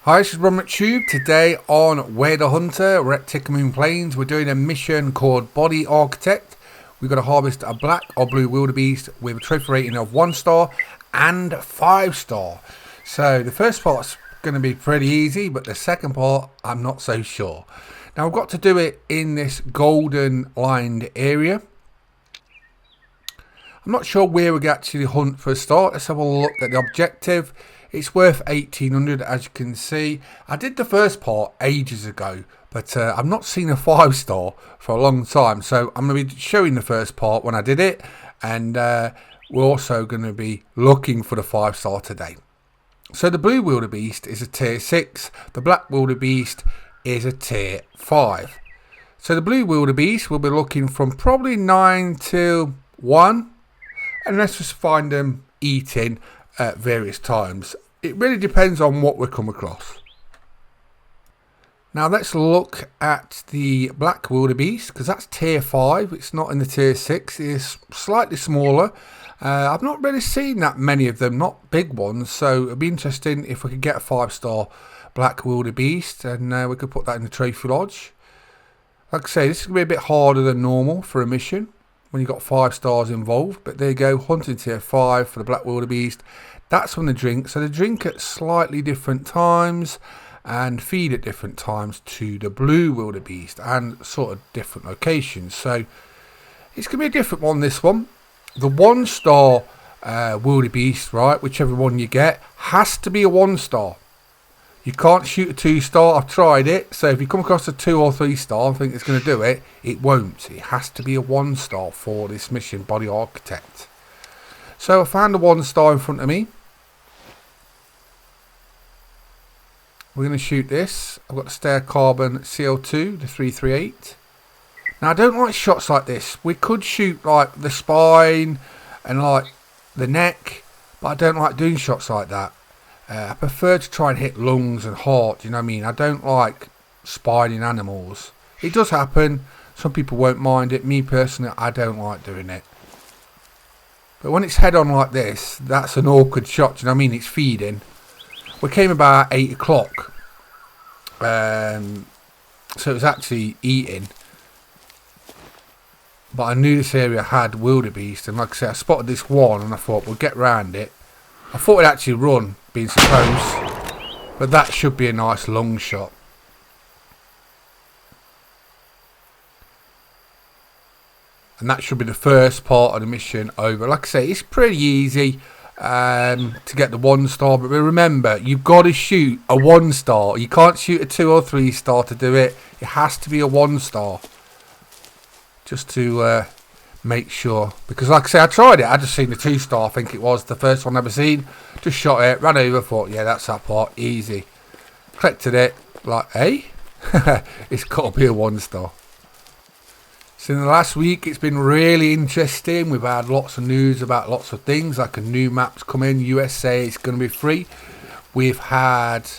Hi, this is Ron McTube. Today on Where the Hunter, we're at Tikamoon Plains. We're doing a mission called Body Architect. We've got to harvest a black or blue wildebeest with a trophy rating of 1 star and 5 star. So the first part's going to be pretty easy, but the second part, I'm not so sure. Now we've got to do it in this golden lined area. I'm not sure where we actually hunt for a start. Let's have a look at the objective. It's worth 1800, as you can see. I did the first part ages ago, but I've not seen a 5 star for a long time. So I'm going to be showing the first part when I did it, and we're also going to be looking for the 5 star today. So the blue wildebeest is a tier 6. The black wildebeest is a tier 5. So the blue wildebeest will be looking from probably 9 till 1. And let's just find them eating at various times. It really depends on what we come across. Now let's look at the black wildebeest, because that's tier 5. It's not in the tier 6. It's slightly smaller. I've not really seen that many of them, not big ones, so it'd be interesting if we could get a 5 star black wildebeest, and we could put that in the trophy lodge. Like I say, this is going to be a bit harder than normal for a mission when you've got 5 stars involved, but there you go, hunting tier 5 for the black wildebeest. That's when they drink, so they drink at slightly different times and feed at different times to the blue wildebeest and sort of different locations. So it's going to be a different one, this one. The 1 star wildebeest, right, whichever one you get, has to be a 1 star. You can't shoot a 2 star. I've tried it. So if you come across a 2 or 3 star and think it's going to do it, it won't. It has to be a 1 star for this mission, Body Architect. So I found a 1 star in front of me. We're going to shoot this. I've got the Stair Carbon CO2, the 338. Now I don't like shots like this. We could shoot like the spine and like the neck, but I don't like doing shots like that. I prefer to try and hit lungs and heart, you know what I mean? I don't like spining animals. It does happen. Some people won't mind it. Me personally, I don't like doing it. But when it's head on like this, that's an awkward shot, you know what I mean? It's feeding. We came about 8 o'clock. So it was actually eating. But I knew this area had wildebeest, and like I said, I spotted this one and I thought we'll get round it. I thought it'd actually run, being so close, but that should be a nice long shot. And that should be the first part of the mission over. Like I say, it's pretty easy to get the 1 star, but remember, you've got to shoot a 1 star. You can't shoot a 2 or 3 star to do it. It has to be a 1 star. Just to make sure, because like I say, I tried it. I just seen the 2 star, I think it was the first one I've ever seen. Just shot it, ran over, thought, yeah, that's that part, easy. Collected it, like, hey, it's got to be a 1 star. So in the last week, it's been really interesting. We've had lots of news about lots of things, like a new map's come in. USA is going to be free. We've had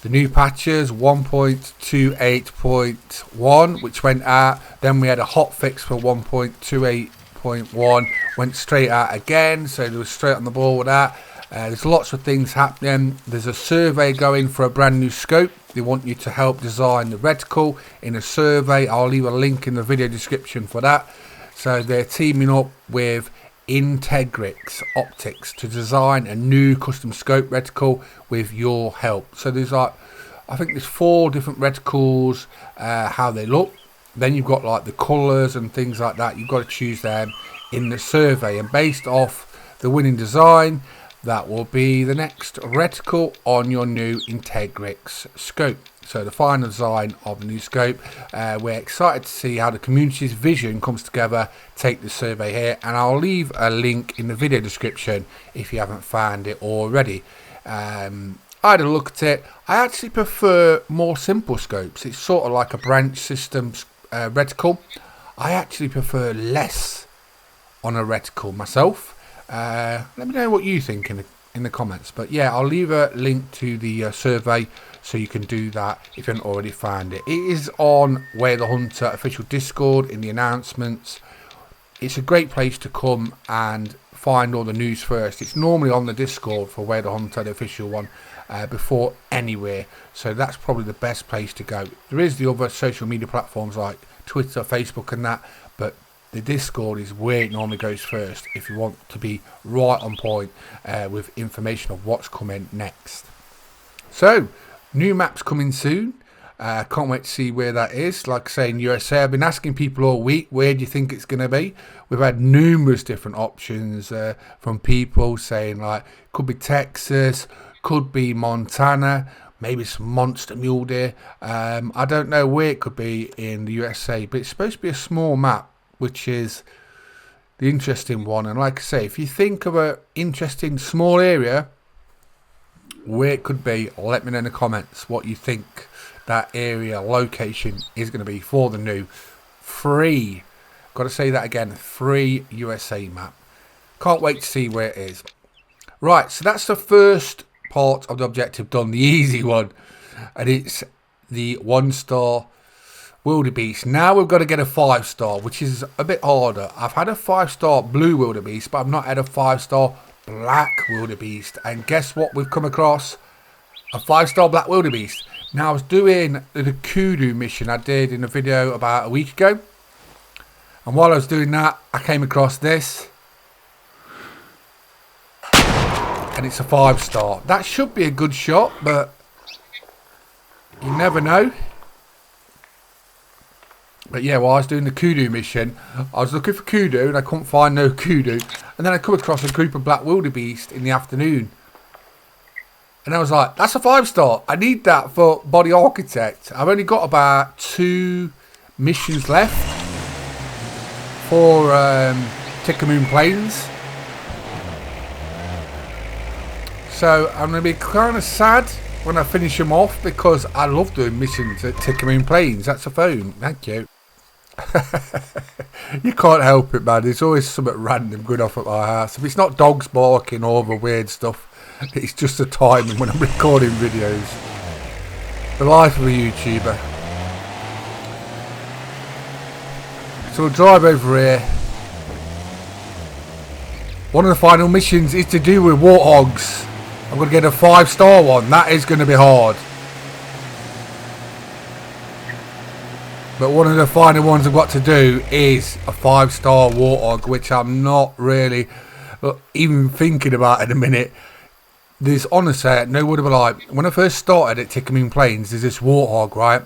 the new patches 1.28.1, which went out. Then we had a hot fix for 1.28.1, went straight out again. So they were straight on the ball with that. There's lots of things happening. There's a survey going for a brand new scope. They want you to help design the reticle in a survey. I'll leave a link in the video description for that. So they're teaming up with Integrix Optics to design a new custom scope reticle with your help. So there's like, I think there's 4 different reticles, how they look. Then you've got like the colours and things like that. You've got to choose them in the survey, and based off the winning design, that will be the next reticle on your new Integrix scope. So the final design of the new scope. We're excited to see how the community's vision comes together. Take the survey here, and I'll leave a link in the video description if you haven't found it already. I had a look at it. I actually prefer more simple scopes. It's sort of like a branch system reticle. I actually prefer less on a reticle myself. Let me know what you think in the comments. But yeah, I'll leave a link to the survey so you can do that if you haven't already found it. It is on Where the Hunter official Discord in the announcements. It's a great place to come and find all the news first. It's normally on the Discord for Where the Hunter, the official one, before anywhere. So that's probably the best place to go. There is the other social media platforms like Twitter, Facebook and that, but the Discord is where it normally goes first if you want to be right on point with information of what's coming next. So, new maps coming soon. Can't wait to see where that is. Like I say, in USA, I've been asking people all week, where do you think it's going to be? We've had numerous different options from people saying, like, could be Texas, could be Montana, maybe some monster mule deer. I don't know where it could be in the USA, but it's supposed to be a small map, which is the interesting one. And like I say, if you think of an interesting small area where it could be, let me know in the comments what you think that area location is going to be for the new free, got to say that again, free USA map. Can't wait to see where it is. Right, so that's the first part of the objective done, the easy one, and it's the 1-star wildebeest. Now we've got to get a 5-star, which is a bit harder. I've had a 5-star blue wildebeest, but I've not had a 5-star black wildebeest. And guess what we've come across? A 5-star black wildebeest. Now I was doing the kudu mission I did in a video about a week ago, and while I was doing that I came across this, and it's a 5-star. That should be a good shot, but you never know. But yeah, while I was doing the kudu mission, I was looking for kudu and I couldn't find no kudu, and then I come across a group of black wildebeest in the afternoon. And I was like, that's a 5-star. I need that for Body Architect. I've only got about 2 missions left for Tikamoon Plains. So I'm going to be kind of sad when I finish them off, because I love doing missions at Tikamoon Plains. That's a phone. Thank you. You can't help it, man. There's always something random going off at my house. If it's not dogs barking or other weird stuff, it's just the timing when I'm recording videos. The life of a YouTuber. So we'll drive over here. One of the final missions is to do with warthogs. I'm going to get a 5-star one. That is going to be hard. But one of the final ones I've got to do is a 5-star warthog, which I'm not really even thinking about in a minute. There's, honestly, no word of a lie. When I first started at Tikamoon Plains, there's this warthog, right?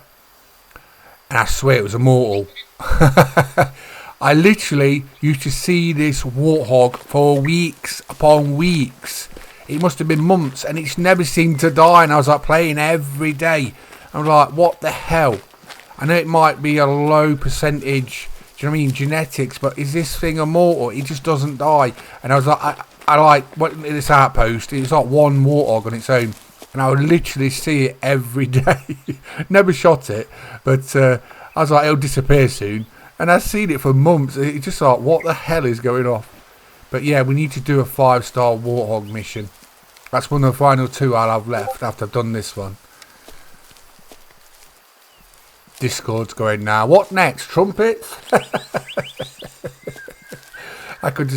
And I swear it was immortal. I literally used to see this warthog for weeks upon weeks. It must have been months, and it's never seemed to die. And I was like playing every day. I was like, what the hell? I know it might be a low percentage, do you know what I mean, genetics, but is this thing immortal? It just doesn't die. And I was like, I like this outpost. It was like one warthog on its own, and I would literally see it every day. Never shot it, but I was like, it'll disappear soon. And I've seen it for months. It's just like, what the hell is going off? But yeah, we need to do a 5-star warthog mission. That's one of the final 2 I'll have left after I've done this one. Discord's going now. What next? Trumpets? I could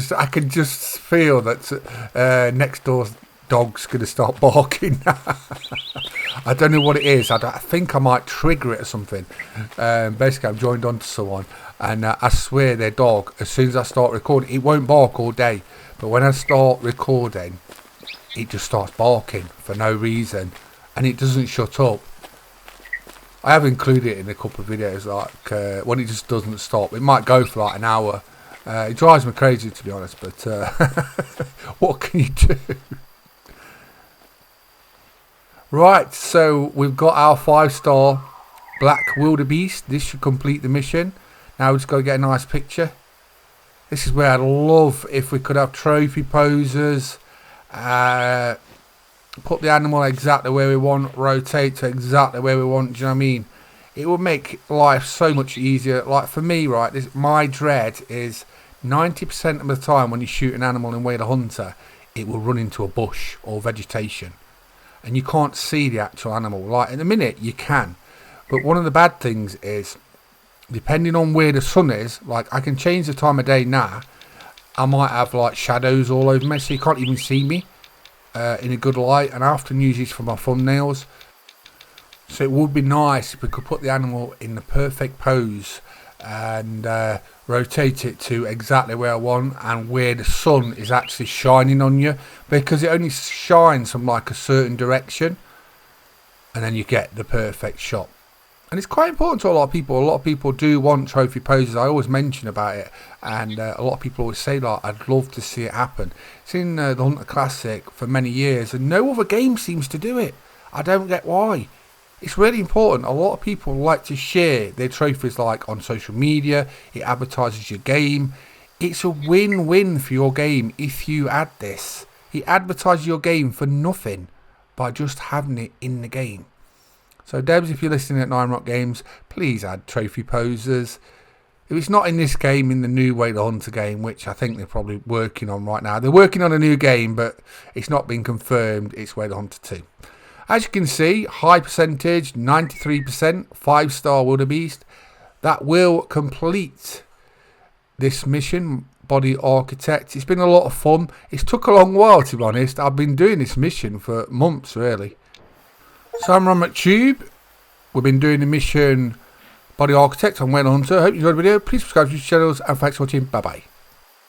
just feel that next door's dog's going to start barking. I don't know what it is. I think I might trigger it or something. Basically, I've joined on to someone, and I swear their dog, as soon as I start recording, it won't bark all day, but when I start recording, it just starts barking for no reason, and it doesn't shut up. I have included it in a couple of videos, like when it just doesn't stop. It might go for like an hour. It drives me crazy, to be honest, but what can you do? Right, so we've got our 5-star black wildebeest. This should complete the mission. Now we've just got to get a nice picture. This is where I'd love if we could have trophy posers. Put the animal exactly where we want, rotate to exactly where we want, do you know what I mean? It would make life so much easier. Like for me, right, my dread is 90% of the time when you shoot an animal in Whale Hunter, it will run into a bush or vegetation. And you can't see the actual animal. Like in a minute, you can. But one of the bad things is, depending on where the sun is, like I can change the time of day now, I might have like shadows all over me, so you can't even see me. in a good light, and I often use these for my thumbnails. So it would be nice if we could put the animal in the perfect pose and rotate it to exactly where I want and where the sun is actually shining on you, because it only shines from like a certain direction, and then you get the perfect shot. And it's quite important to a lot of people. A lot of people do want trophy poses. I always mention about it, and a lot of people always say, like, I'd love to see it happen. It's in the Hunter Classic for many years, and no other game seems to do it. I don't get why. It's really important. A lot of people like to share their trophies like on social media. It advertises your game. It's a win-win for your game if you add this. It advertises your game for nothing by just having it in the game. So Debs, if you're listening at 9 Rock Games, please add trophy poses. If it's not in this game, in the new Way the Hunter game, which I think they're probably working on right now. They're working on a new game, but it's not been confirmed. It's Way the Hunter 2. As you can see, high percentage, 93%, 5-star wildebeest. That will complete this mission, Body Architect. It's been a lot of fun. It's took a long while, to be honest. I've been doing this mission for months, really. So I'm Ron McTube. We've been doing the mission Body Architect on Way the Hunter. I hope you enjoyed the video. Please subscribe to the channels, and thanks for watching. Bye bye.